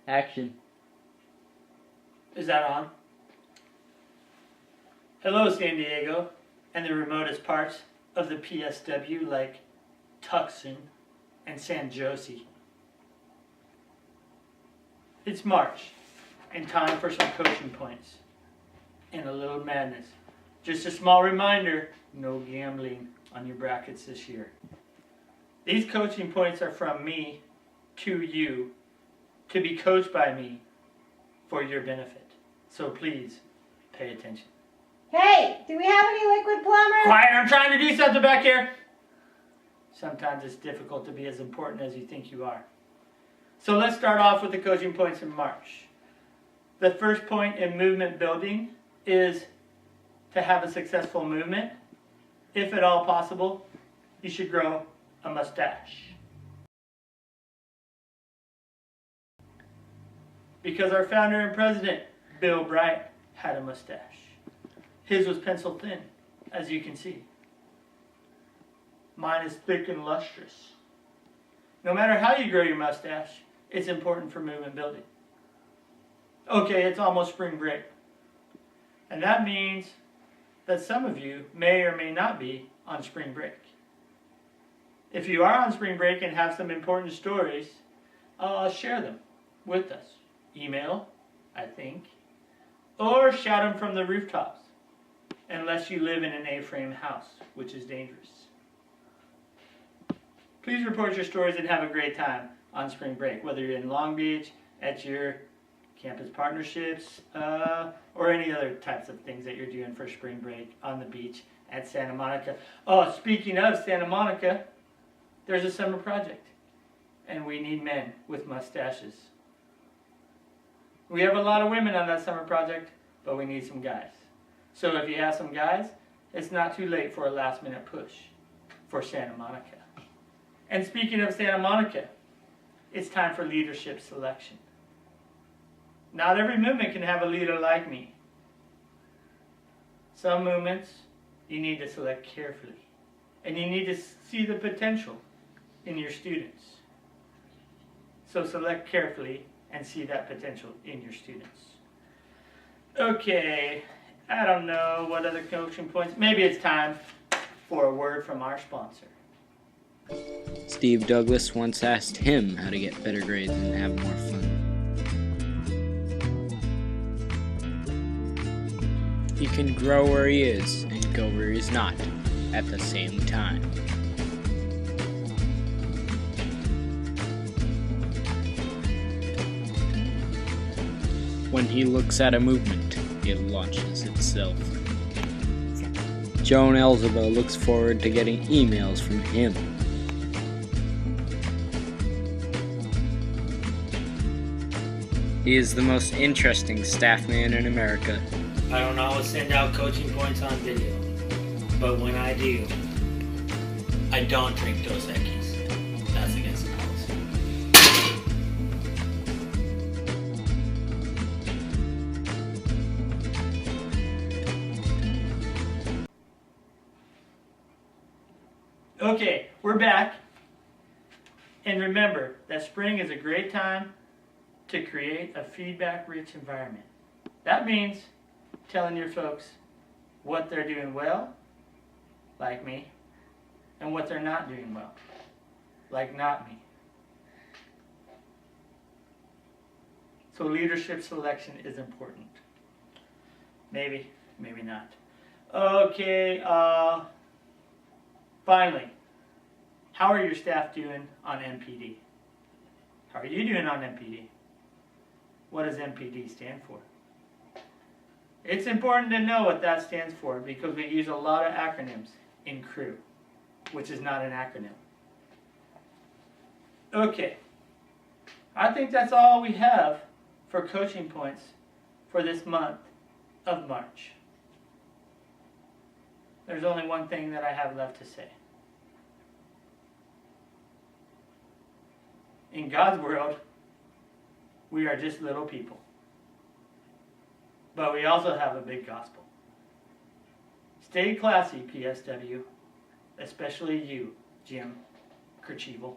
Action. Is that on? Hello, San Diego, and the remotest parts of the PSW like Tucson and San Jose. It's March, and time for some coaching points and a little madness. Just a small reminder, no gambling on your brackets this year. These coaching points are from me to you, to be coached by me for your benefit. So please, pay attention. Hey, do we have any liquid plumber? Quiet, I'm trying to do something back here. Sometimes it's difficult to be as important as you think you are. So let's start off with the coaching points in March. The first point in movement building is to have a successful movement. If at all possible, you should grow a mustache. Because our founder and president, Bill Bright, had a mustache. His was pencil thin, as you can see. Mine is thick and lustrous. No matter how you grow your mustache, it's important for movement building. Okay, it's almost spring break. And that means that some of you may or may not be on spring break. If you are on spring break and have some important stories, share them with us. Email, I think, or shout them from the rooftops, unless you live in an A-frame house, which is dangerous. Please report your stories and have a great time on spring break, whether you're in Long Beach, at your campus partnerships, or any other types of things that you're doing for spring break on the beach at Santa Monica. Oh, speaking of Santa Monica, there's a summer project, and we need men with mustaches. We have a lot of women on that summer project, but we need some guys. So if you have some guys, it's not too late for a last-minute push for Santa Monica. And speaking of Santa Monica, it's time for leadership selection. Not every movement can have a leader like me. Some movements you need to select carefully, and you need to see the potential in your students. So select carefully and see that potential in your students. Okay, I don't know what other coaching points. Maybe it's time for a word from our sponsor. Steve Douglas once asked him how to get better grades and have more fun. He can grow where he is and go where he's not at the same time. When he looks at a movement, it launches itself. Joan Elzeba looks forward to getting emails from him. He is the most interesting staff man in America. I don't always send out coaching points on video, but when I do, I don't drink Dos Equis. That's against the policy. Okay, we're back. And remember that spring is a great time to create a feedback-rich environment. That means telling your folks what they're doing well, like me, and what they're not doing well, like not me. So leadership selection is important. Maybe, maybe not. Okay, finally, how are your staff doing on MPD? How are you doing on MPD? What does MPD stand for? It's important to know what that stands for because we use a lot of acronyms in CREW, which is not an acronym. Okay, I think that's all we have for coaching points for this month of March. There's only one thing that I have left to say. In God's world, we are just little people. But we also have a big gospel. Stay classy, PSW, especially you, Jim Kercheval.